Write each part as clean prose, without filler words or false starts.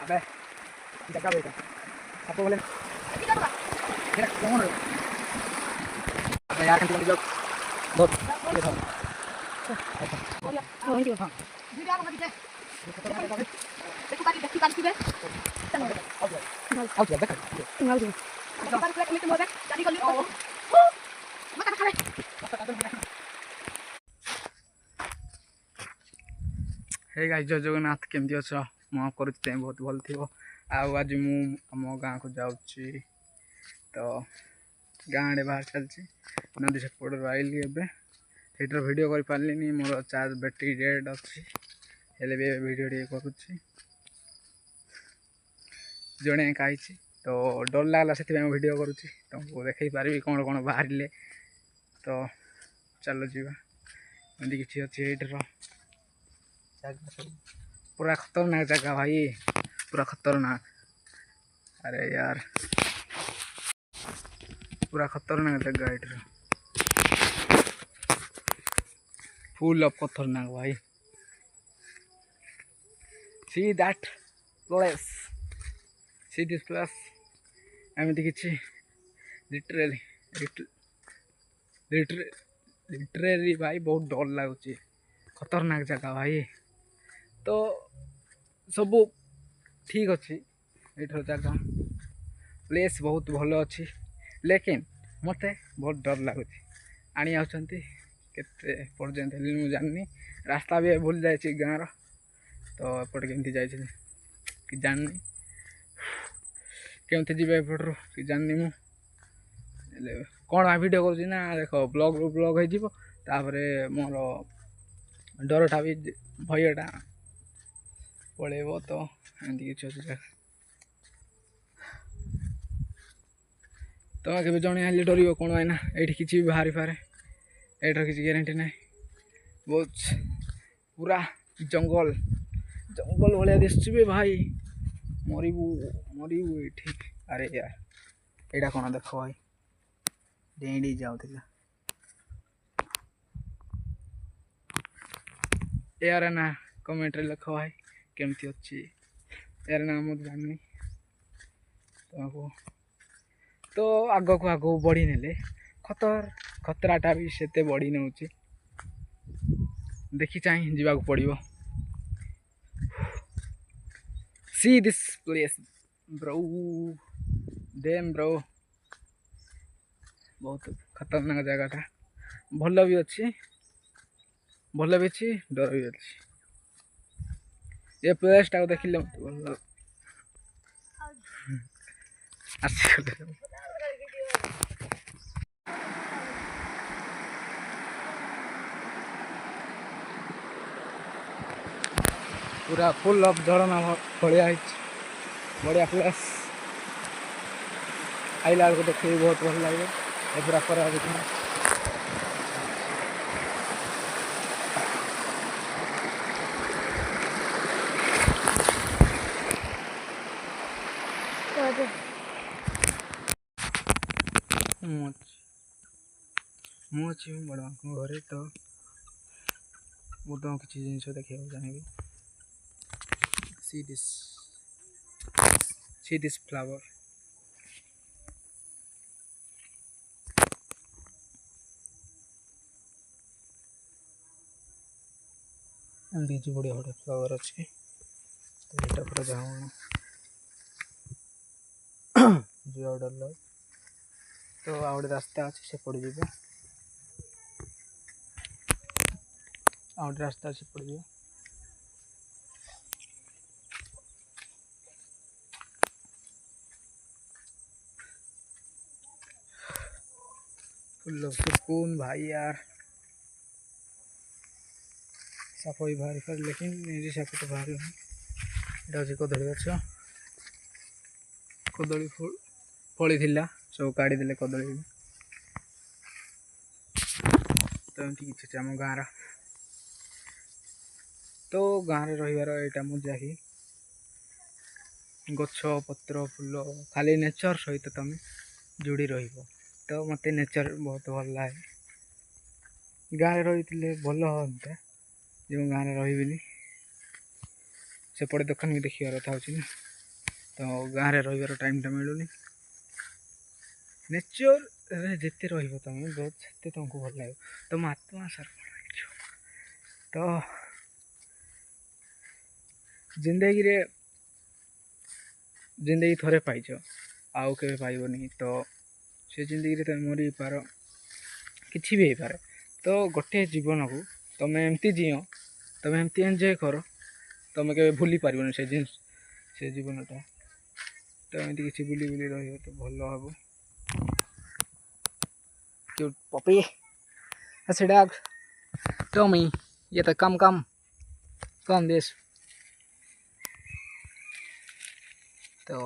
अबे जगह बेटा सबको बोले ये कौन है अबे यार कंटिन्यू ब्लॉग बहुत ये था अच्छा वही था वीडियो आप दिखे देखो काटी बे आउट देखो आउट बार प्लेट में मोर गाड़ी कर लियो मत खा हे गाइस जय जगन्नाथ केमती अछ मु करुचे बहुत भल थी आज मु आम गाँ को जाऊँगी तो गाँ आड़े बाहर चलती नदी सेपट आइली एवं सेटर भिड कर पारे मोर चार्ज बैटेरी डेड अच्छी हेले भी भिडियो टे करुच्ची जड़े खाई तो डर लगला से भिड करुच्ची तुमको देख पारि कौन कौन बाहर तो चलो जीवा एमती किसी अच्छी पूरा खतरनाक जगह भाई पूरा खतरनाक अरे यार पूरा खतरनाक जगह इधर फुल ऑफ खतरनाक भाई see that place C this place एमती किसी लिटरेली लिटरेली भाई बहुत डर लगुच खतरनाक जगह भाई तो सब ठीक अच्छी ये जगह प्लेस बहुत भल अच्छी लेकिन मत बहुत डर लगुच आनी आते पर्यंत मुझे जाननी रास्ता भी भूल जाए गाँव तो एपटे केमती जाइए कि जाननी केमती जी एपटर कि जाननी मु कौन वीडियो करुँना देख ब्लॉग ब्लॉग होपर मोर डरटा भी भयटा पलैब तो एमती किसी अच्छी जगह तुम्हें के जड़े आइले डर कौन आईना ये किसी भी बाहरी पारे एटर किसी ग्यारंटी ना बहुत पूरा जंगल जंगल भाया दिशुबे भाई मरबू मरबू ये अरे यार यहाँ कौन देख भाई डेड़ी जाऊला यार ना कमेंट लिख भाई केमती अच्छी यार ना मत जानी तुमको तो आग को आग बढ़ी ने खतराटा भी से बढ़ी नौ देखी चाह जावा पड़ो see this place bro damn bro बहुत खतरनाक जगहटा भल भी अच्छी भल भी अच्छी डर भी अच्छी ये प्लेस टाक देखिले मत भल पूरा फुल ऑफ झरना भाया बढ़िया प्लेस आइला बेलू देखिए बहुत भल लगे पूरा खरा मुझे बड़ा घरे तो मुझे किसी जिन देखा चाहिए सी दिस फ्लावर एमती बढ़िया बढ़िया फ्लावर अच्छे तो यहाँ पूरा जाऊँ जो डर तो आ गए रास्ता अच्छे से पड़ जाए आ गए रास्ता से पड़ जाए फुल सुकून भाई यार साप भी बाहरी पारे लेकिन निजे साप तो बाहर यहाँ हूँ कदली गच कदली फली सब काढ़ी देले कदली तो एमती किसी आम गाँव तो गाँव रहीबार यहाँ मजा ही गछ पत्र फूल खाली नेचर सहित तुम जोड़ी रही तो मत नेचर बहुत भल लगे गाँव रही भल हाँ जो गाँव रही ସେପଟେ ଦୋକାନ ବି ଦେଖିବାର କଥା ହେଉଛି ନା। ତ ଗାଁରେ ରହିବାର ଟାଇମ୍ଟା ମିଳୁନି। ନେଚର୍ରେ ଯେତେ ରହିବ ତୁମେ ବହୁତ ସେତେ ତୁମକୁ ଭଲ ଲାଗିବ, ତୁମ ଆତ୍ମା ସର୍ବଳ ହେଇଯିବ। ତ ଜିନ୍ଦଗି ଥରେ ପାଇଛ, ଆଉ କେବେ ପାଇବନି। ତ ସେ ଜିନ୍ଦଗିରେ ତୁମେ ମରିପାର, କିଛି ବି ହେଇପାରେ। ତ ଗୋଟିଏ ଜୀବନକୁ ତୁମେ ଏମିତି ଜିଅ, ତୁମେ ଏମିତି ଏନ୍ଜୟ କର, ତୁମେ କେବେ ଭୁଲି ପାରିବନି ସେ ଜୀବନଟା। ତ ଏମିତି କିଛି ବୁଲି ରହିବ ତ ଭଲ ହେବ। Cute puppy. That's your dog. Tommy, ये तो come this. तो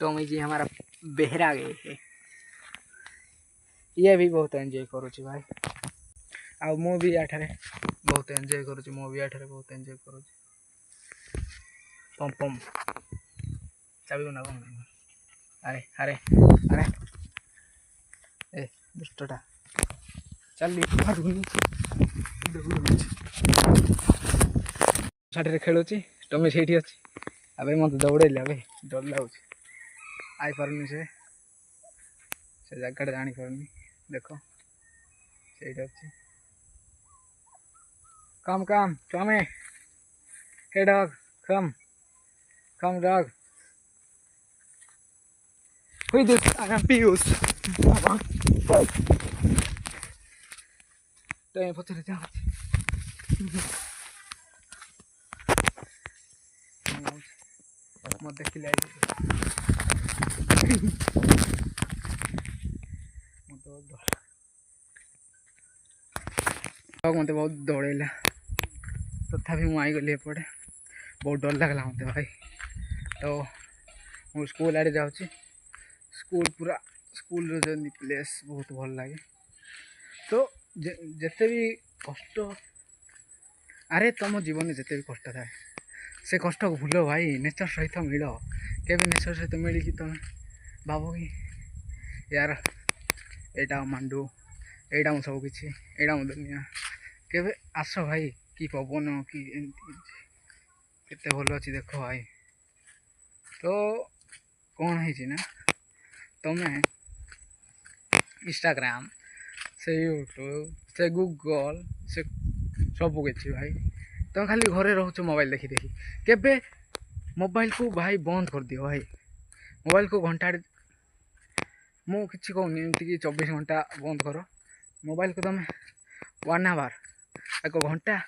टॉमी जी हमारा बेहरा गए है। ये भी बहुत एंजॉय करुच्ची भाई। आ मु भी याठारे बहुत एंजॉय करुच्ची, बहुत एंजॉय करुच्ची। पम पम चाबी ना कौन? अरे अरे अरे ए दुष्टटा चल साठे खेलुची। टॉमी सेठी अच्छी। अबे मत दौड़ेला भाई, डर लगुच। आई पारुनी से जगह जानी पारुनी। देखो सेठी अच्छी। Come Tommy, hey dog come dog. Who is this? I am Pius. तो ये पत्थर क्या? मत देख ले मत बहुत दौड़ेला तथापि तो मुझे गली एपटे बहुत डर लगला मत भाई। तो मु स्कूल आड़े जाऊँगी। स्कूल प्लेस बहुत भल लगे। तो जिते भी कष्ट, अरे तुम जीवन जिते भी कष्ट थाए से कष्ट को भूल भाई, नेचर सहित मिल। केवि नेचर सहित मिली तुम भाव कि यार एटा मांडू, एटा मो सब किछि, एटा मो दुनिया। केवे आस भाई कि पवन कि केते भल अच्छी देख भाई। तो कौन है ना तुम्हें इंस्टाग्राम से यूट्यूब से गूगल से सब किछि भाई तुम खाली घरे रोच मोबाइल देखी केबे मोबाइल को भाई बंद कर दियो भाई। मोबाइल को घंटा मु किछि कहूनी एमती कि 24 घंटा बंद कर। मोबाइल को तुम 1 आवर 1 घंटा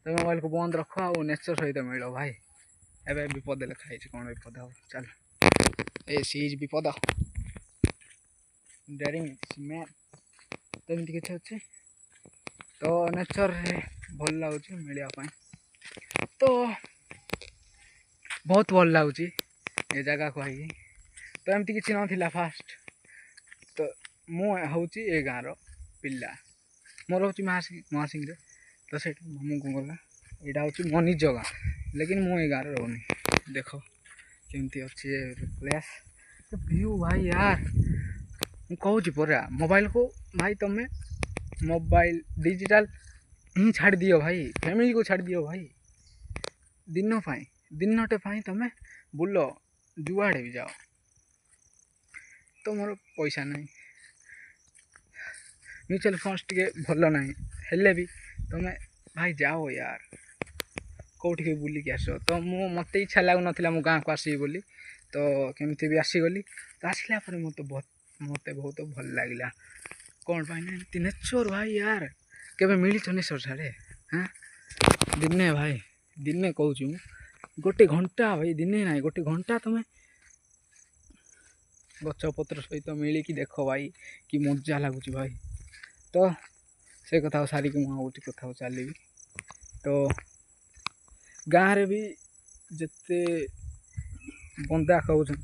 तुम मोबाइल को बंद रख और नेचर सहित मिल भाई। एबे विपद लिखाई कौन विपद हो चल ए सीज विपद डेरिंग मैन। तो एमती किछि अच्छे तो नेचर भल लगुच मिलवाई। तो बहुत भल लगुच ये जगह को आई। तो एमती किछि नथिला फास्ट। तो मुझे ए गाँव पिला मोर हूँ महासिंह रे। तो से मामू कौन गला यहाँ हूँ मो निज गाँ, लेकिन मु गाँव रोनी। देख केमती अच्छी प्लेस व्यू भाई यार। मु कहूँ परा मोबाइल को भाई तुम्हें मोबाइल डिजिटल ही छाड़ दियो भाई, फैमिली को छाड़ दियो भाई। दिनटे तुम्हें बुल जुआड़े भी जाओ। तो मोर पैसा नहीं, म्यूचुअल फंड्स टे भल ना हेले भी तुम्हें भाई जाओ यार कौटी भी बुलिकी आस। तो मत इच्छा लगुन मो गाँव को आसबी बोली। तो केमती भी आसीगली। तो आसला मत बहुत भल लगे। कौन पाई नेचर भाई यार केवे मिली नेचर छाड़े। हाँ दिने भाई दिने कहूँ गोटे घंटा भाई, दिने ना गोटे घंटा तुम्हें गछपत्र सहित मिलिकी देख भाई कि मजा लगुच भाई। तो से कथा सारिक मुझे कथा चलि। तो गाँव रे भी जिते बंदा कहते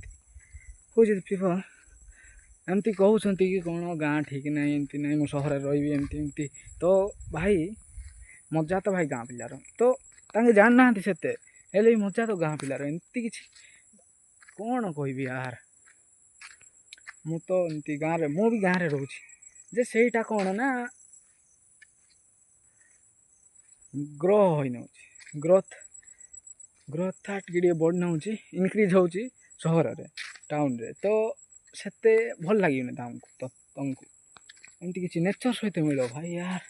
एमती कहते कि कौन गाँ ठीक ना एमती ना मो सहर रही एमती। तो भाई मजा तो भाई गाँ पिलार। तो तांगे जान ना से मजा तो गाँ पिलार एमती कि कौन कह यार। मु तो एमती गाँव रे मु भी गाँव रे रोची जे सेटा कौन ना ग्रो हो ग्रोथ ଗ୍ରୋଥ୍ ଟିକେ ବଢ଼ ହେଉଛି ଇନକ୍ରିଜ୍ ହେଉଛି ସହରରେ ଟାଉନରେ ତ ସେତେ ଭଲ ଲାଗିବନି ତମକୁ ଏମିତି କିଛି ନେଚର୍ ସହିତ ମିଳିବ ଭାଇ ୟାର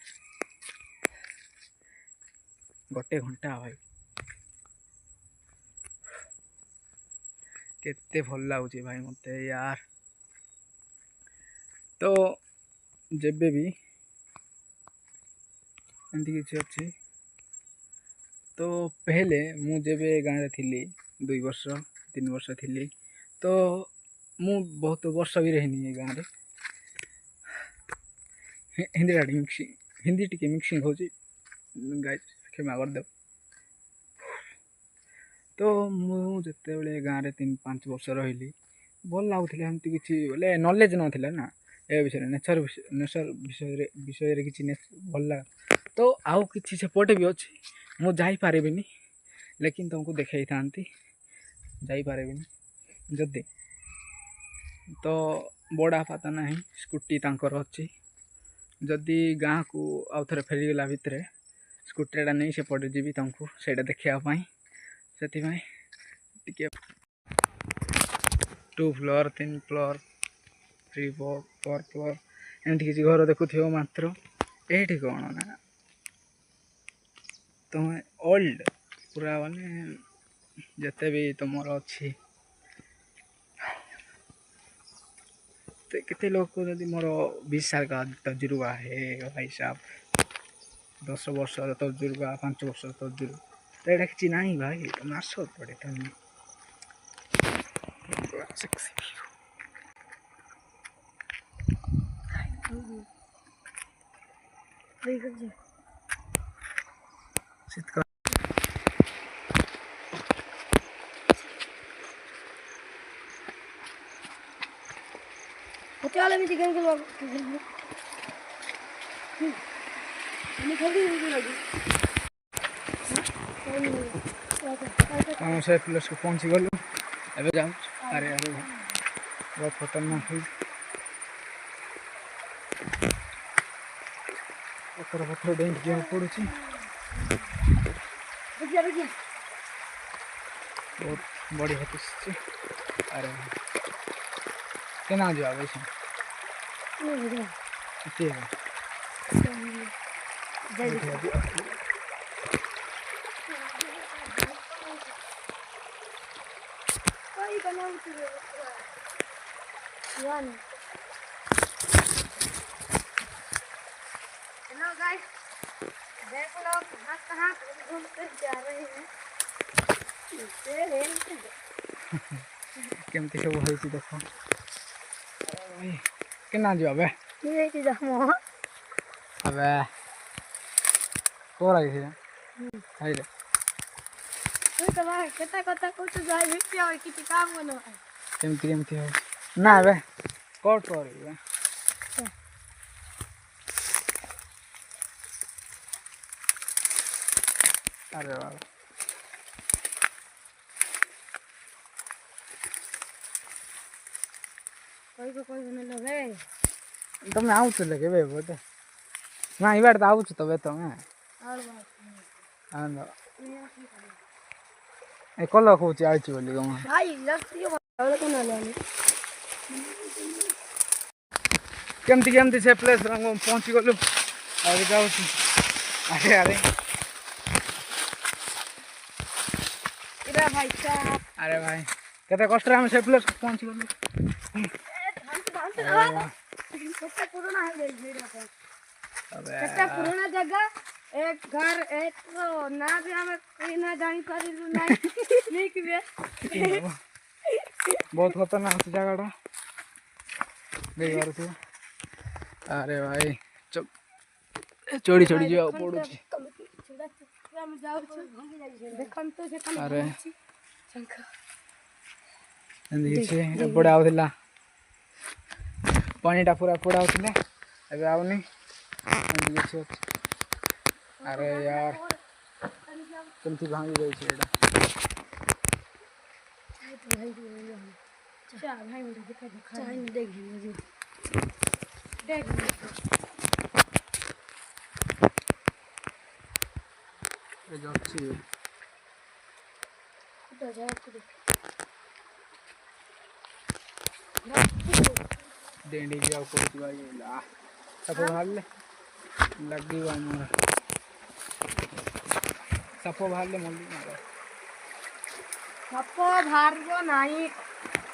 ଗୋଟେ ଘଣ୍ଟା ଭାଇ କେତେ ଭଲ ଲାଗୁଛି ଭାଇ ମୋତେ ୟାର ତ ଯେବେ ବି ଏମିତି କିଛି ଅଛି ତ ପେହେଲେ ମୁଁ ଯେବେ ଗାଁରେ ଥିଲି 2 ବର୍ଷ 3 ବର୍ଷ ଥିଲି ତ ମୁଁ ବହୁତ ବର୍ଷ ବି ରହିନି ଏ ଗାଁରେ ହିନ୍ଦୀ ଟିକେ ମିକ୍ସିଂ ହେଉଛି ଗାଈ କ୍ଷମା କରିଦେବ ତ ମୁଁ ଯେତେବେଳେ ଗାଁରେ 3-5 ବର୍ଷ ରହିଲି ଭଲ ଲାଗୁଥିଲା ଏମିତି କିଛି ବୋଲେ ନଲେଜ୍ ନଥିଲା ନା ଏ ବିଷୟରେ ନେଚର୍ ବିଷୟରେ କିଛି ଭଲ ଲାଗା ତ ଆଉ କିଛି ସେପଟେ ବି ଅଛି ମୁଁ ଯାଇପାରିବିନି ଲେକିନ୍ ତୁମକୁ ଦେଖାଇଥାନ୍ତି ଯାଇପାରିବିନି ଯଦି ତ ବଡ଼ ବାପା ତ ନାହିଁ ସ୍କୁଟି ତାଙ୍କର ଅଛି ଯଦି ଗାଁକୁ ଆଉ ଥରେ ଫେରିଗଲା ଭିତରେ ସ୍କୁଟିଟା ନେଇ ସେପଟେ ଯିବି ତାଙ୍କୁ ସେଇଟା ଦେଖିବା ପାଇଁ ସେଥିପାଇଁ ଟିକେ 2 ଫ୍ଲୋର୍ 3 ଫ୍ଲୋର୍ 3 ଫ୍ଲୋର୍ ଏମିତି କିଛି ଘର ଦେଖୁଥିବ ମାତ୍ର ଏଇଠି କ'ଣ ନା ତୁମେ ଓଲ୍ଡ ପୁରା ମାନେ ଯେତେ ବି ତୁମର ଅଛି କେତେ ଲୋକ ଯଦି ମୋର 20 साल का तजुर्बा है भाई साहब 10 ବର୍ଷର ତजुर्बा 5 ବର୍ଷର ତजुर्बा ତ ଏଇଟା କିଛି ନାହିଁ ଭାଇ ତୁମେ ଆସ ପଡ଼େ ତୁମେ ଶୀତ Hotel में चिकन के लोग हमें खरीद नहीं लगी हम से प्लस को पहुंची गलु एबे जाऊ अरे अरे बहुत खतरनाक है पत्थर डेंट जो पड़ुची बहुत बड़ी होती अरे केना जो आवे छै ठीक है कोई बनाओ तो यार हेलो गाइस देख लो कहां घूम कर जा रहे हैं केमती सब होई देखो केना जो आबे ये चीज हम अबे कोरा इसे आइले तू तो भाई कता कता को तो जाई बिटिया और किछि काम बनो केमती हो ना बे कोट कर बे अरे वाह कोई बने लगे તમે આવું છો એટલે કે ભાઈ બોતે ના ઈ વાર તો આવું છું તবে તો હે और बात હા એ કોલો કોચી આઈଛି બોલી ગમ भाई लगती है वाला को ना ले કેમતી છે પ્લેસ રંગ પહોંચી ગલું હવે જાઉં છું અરે અરે इधर भाई साहब अरे भाई केते कष्ट रे हम से प्लेस पहुंची गलु कितना पुराना है ये वीडियो पे अबे कितना पुराना जगह एक घर एक तो ना भी हमें कहीं ना जानी पारी नहीं कि वे बहुत खतरनाक जगह से अरे भाई चोरी जो पड़ू अरे पड़ा आउला पानीटा पूरा पड़ा आउला एबे आउनी अरे यार केमती भांगी गई छे एटा तो जाए तो डेंडी भी आपको भाई ला सब बाहर ले लगी हुआ मोर सब बाहर ले मोली मारो सपो बाहर नहीं।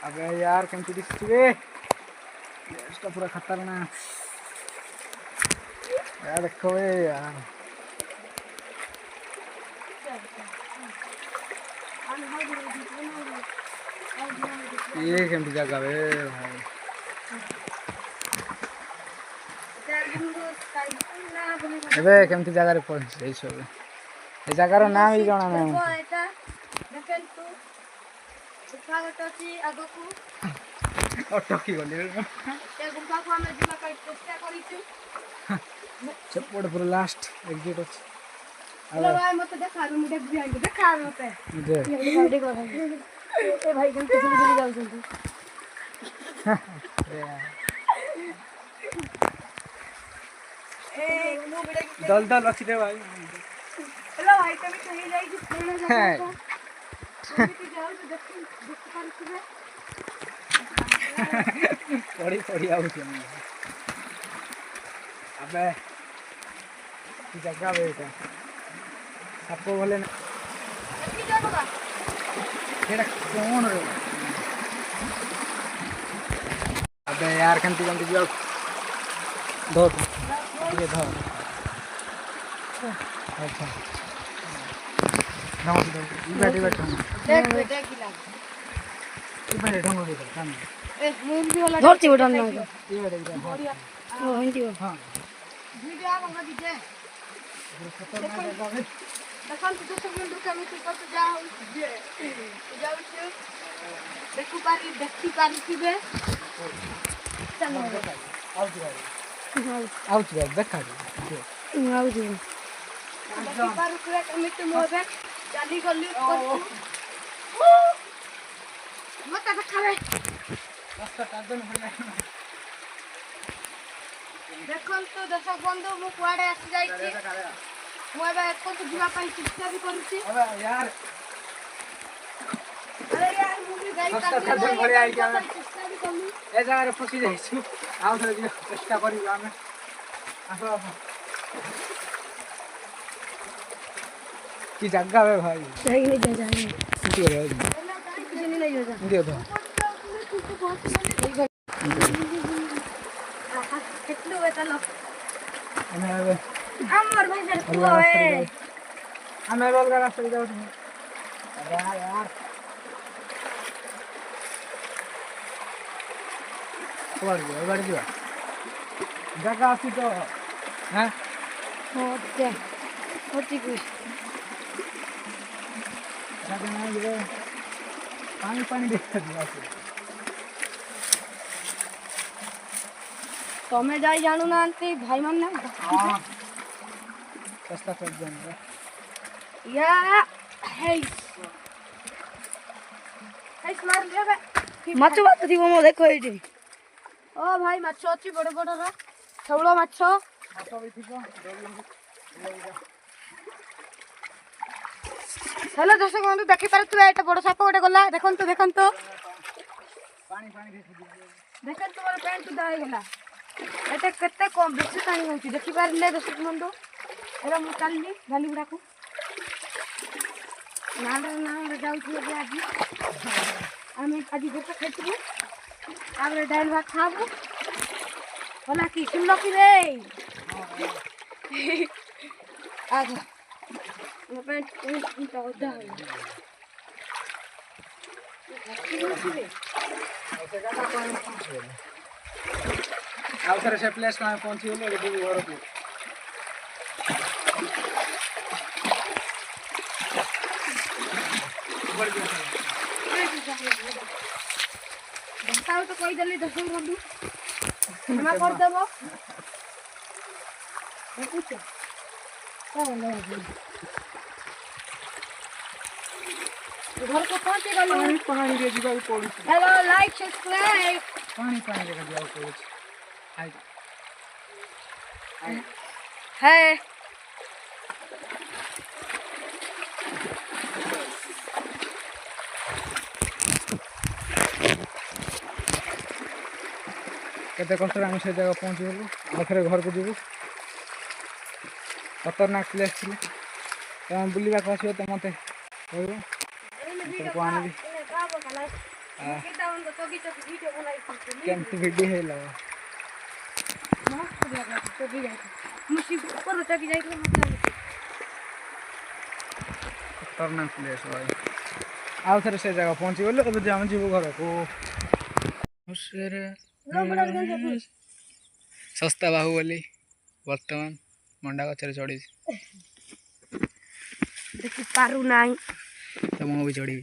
अबे यार केमती दिखती बे इसका पूरा खतरनाक यार देखो बे यार ये केमती जगह बे भाई ଏବେ କେମିତି ଜାଗାରେ ପହଞ୍ଚି ଯାଇଛ ଏବେ ଏ ଜାଗାର ନାଁ ବି ଜଣା ନାହିଁ ଅଟକି ଗଲି ସେପଟେ ପୁରା ଲାଷ୍ଟ ଏକ୍ଜିଟ୍ ଅଛି मत देखा मैं देखा मत भाई केमती बुली जाउछंती दल दल अच्छी रे भाई हेलो भाई तभी कहीं जाएगी खेलने जाओ तो जाओ तो देख पारछिबे पड़ी पड़ी आउछ अबे की जगह बे एटा सबको बोले ना की जगह एटा कौन रे अबे यार केमती केमती जाओ धो ये धो अच्छा ना बैठ बैठ देख बेटा की लाग बैठ ढंग से काम ए मूवी वाला धरती उड़न ना ये बैठ बढ़िया ओ हिंदी हां वीडियो आ मंगा दीजिए देखो तो सब मिल रुका मैं तो जाओ जाओ देखू पारी देखी पारी थिबे चलो आउट भाई देखा देखी पारू पूरा कमिटी मोबे चाली गली मत देखावे रास्ता कादन होला देखन तो दर्शक बंधु मु कुआडे आसी जाईची मु एबे एको तो जीवा पाई चेष्टा भी करूची अबे यार अरे यार मु भी गाई रास्ता कादन भले आई क्या चेष्टा भी करू ए जगह रे फसी जाईछु आउ थरे जी चेष्टा करिबा हमें आसो आसो की जगह है भाई सही नहीं जा जाए किती रे नहीं हो जा दियो तो कितलो बेतलो हमें अब हमर भाई जर पुआ है हमें रोल का रास्ता जाओ तुम अबे यार बढ़ गया जगह आसी तो हैं होते होती कुछ जगह नहीं रे पानी पानी देखते दिया तमे जाई जानू ना आंटी भाई मन ना हां सस्ता कर देंगे या हे मार लेबे माछ बात दिबो मो देखो एठी ओ भाई माछ अछि बड़ बड़ रा छौलो माछ ऑटो भी ठीक है हेलो दर्शक बंधु देखि पारतु एटा बड़ साप गोटे गला देखन तो पानी पानी देखन तुम्हारे पैंट सुधा हो गला एटा केते कम बेसी पानी होची देखि पारले दर्शक बंधु एरा मु काली गाली गुडा को नाल जाऊ छी अबे आज हमें आज गोट खेतबु आबरे डाल भात खाबु होला की सुनलो की रे आज मैं पैंट तो होता है आउ थरे से प्लेस में पहुंची ले घर को बताओ तो कोई जल्दी दस बंधु हमें कर देबो पूछ घर को पहुंचे गलो पानी पानी दे जीवा पड़ी हेलो लाइक सब्सक्राइब पानी पानी दे दिया पड़ी हाय है केते कष्ट आम से जगह पहुँचगलु आखिर घर को जीवु खतरनाक प्लेस थी तुम बुलवा आस तो मत कह आनबी केमती भिडी है लगा खतरनाक प्लेस भाई आउ थे से जगह पहुँची गलु अब आम जीव घर को सस्ता बाहुबली बर्तमान मंडा गचर चढ़ी देखी पारू नहीं तो मु भी चढ़ी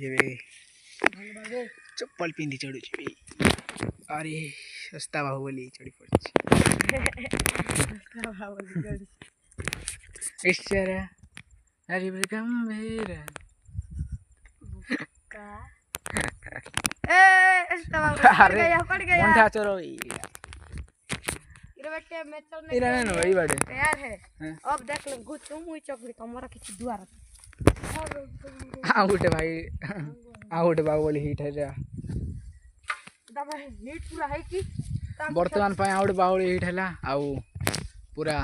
चप्पल पिंधि चढ़ू अरे सस्ता बाहुबली चढ़ी पड़ी ईश्वर हरि गंभीर पड़ गया मंठा चोरो इरा नो ई बाड़े तैयार है अब देख लो गुच्चू मुई चकड़ी तमरा किछि दुआर आ उठे भाई आ उठे बाहुबली हिट है जा दबा हिट पूरा है कि वर्तमान पे आउट बाहुबली हिट हैला आउ पूरा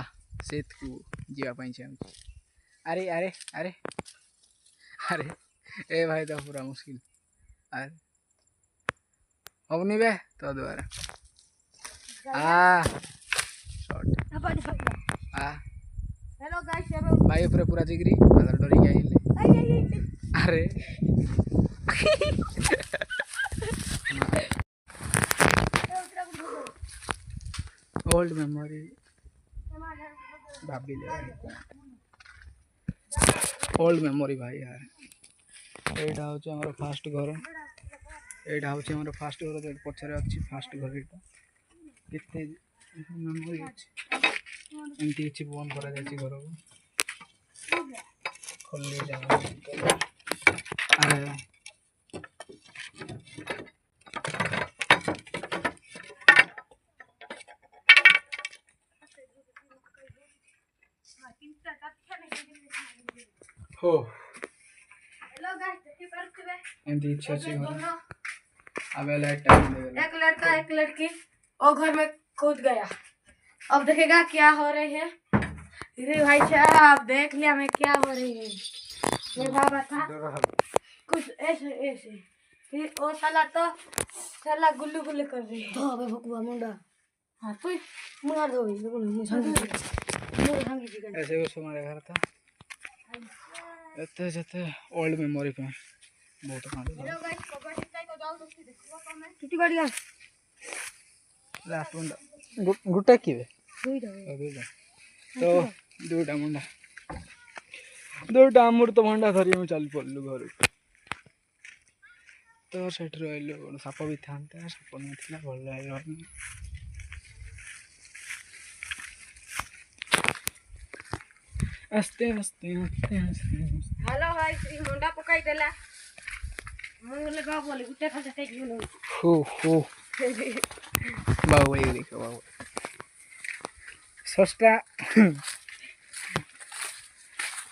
सेत को जीवा पई छै अरे अरे अरे अरे ए भाई तो पूरा मुश्किल अरे अब नहीं बे तो दोबारा आ शॉट आ हेलो गाइस भाई पूरा पूरा जिगरी अदर डरी गई अरे ओल्ड मेमोरी भाभी ले ओल्ड मेमोरी भाई यार एटा होचे हमर फास्ट घर एटा होचे हमर फास्ट घर जे पछरे अछि फास्ट घर एटा केते मेमोरी अछि एमती किछि फोन करा जाछि घर को खोलले जा अरे हो हेलो गाइस देखी परथिबे एमती इच्छा छै घर अबे लाइट टाइम दे एक लड़का एक लड़की वो घर में कूद गया अब देखेगा क्या हो रही है अरे भाई साहब देख लिया मैं क्या हो रही है मैं भागा था कुछ ऐसे ऐसे फिर वो साला गुल्लू गुल्लू कर रही है तो अबे भुकवा मुंडा हां तू मार दो ऐसे कुछ हमारे घर था एते जते ओल्ड मेमोरी पे बहुत कांड हेलो गाइस कबड्डी को जाओ तो देखो तो मैं कितनी बढ़िया लास्ट मुंडा गुटा किबे दुईटा तो दुईटा दुईटा अमृत भंडा धरी मैं चल पड़लु घर तो सेठ रहिलु साप भी था साप नथिला भल लागल आस्ते आस्ते आस्ते आस्ते हेलो गाइस ई मुंडा पकाई देला मुंह लगा बोले गुटे खा टेक लो हो बाहुबली देखो बाबू सस्ता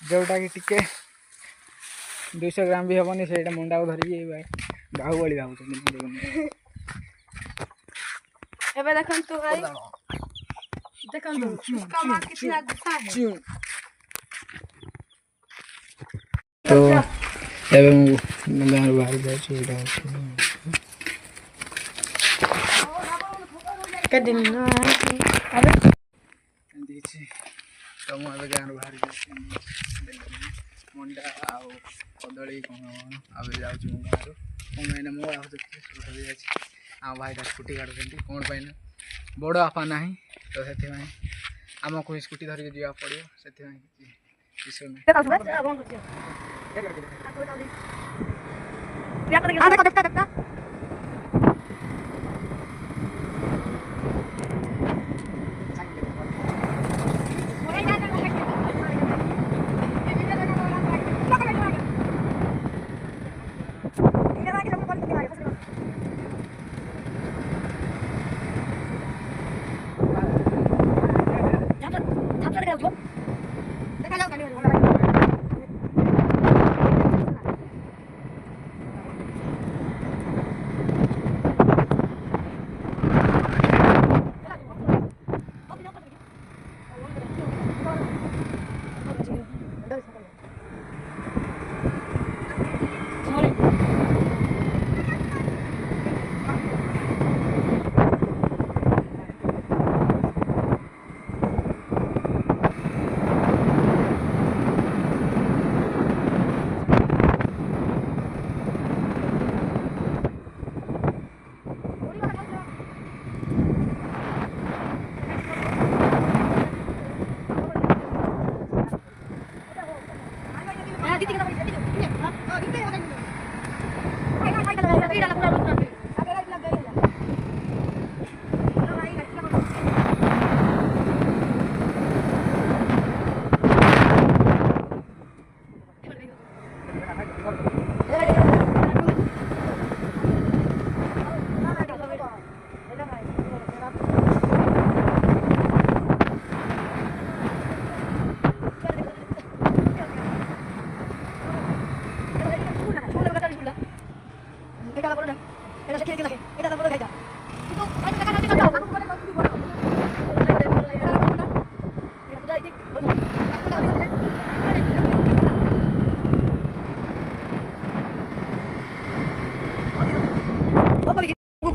जोटा कि टिके 200 ग्राम भी हेनी से मुंडा को धरिकी भाई बाहुबली भाव एबे देखन तू भाई देखन तू इसका मार कितना गुस्सा है तो एवं गाँव बाहर जाए कदम अबे तो मुझे गाँव बाहर मंडा आउ कदली कौन अब जाऊँ गाँव मैंने मो आम भाई स्कूटी काटुँच कौन पाइन बड़ बापा ना तो से आमको स्कूटी धरिक जावा पड़ो से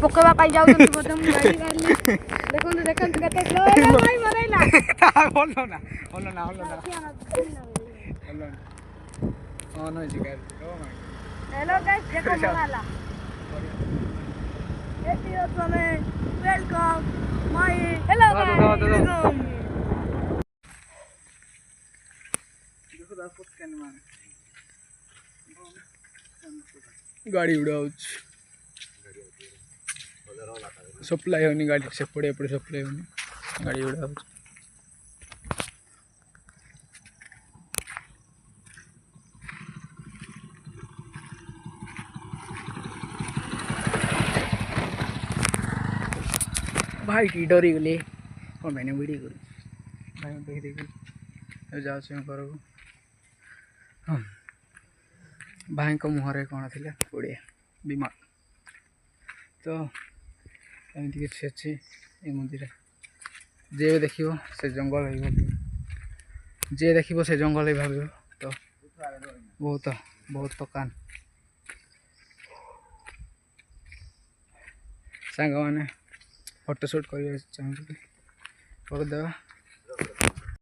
ପକେଇବା ପାଇଁ ଯାଉଛନ୍ତି ବୋଧେ ମୁଁ ଜାଣିପାରିଲି। ଦେଖନ୍ତୁ ଦେଖନ୍ତୁ କେତେ ସ୍ଲୋ ହେଲା ଭାଇ ମରେଇଲା। ଭଲ ନା ଭଲ ନା ଭଲ ନା ଭଲ ନା ହଁ ନଉଛି ଗାଡ଼ି ଓ ମାଇ हेलो गाइस देखो मराला एटी ओसमे वेलकम माय हेलो गाइस देखो दास कैन माने गाड़ी उड़ाउछ सप्लाई होनी गाड़ी से पड़े पड़े सप्लाई होनी गाड़ी उड़ाउछ भाई की डरी गली कौन मैंने वीडियो कर भाई देख देख जाऊँ घर को हाँ भाई को मुहर कौन थी उड़िया बीमार तो एमती किसी अच्छी ये मंदिर जे देख से जंगल जे देख से जंगल ही भाव तो बहुत बहुत थकान सांग मैंने फोटो शूट कर चाहिए करदे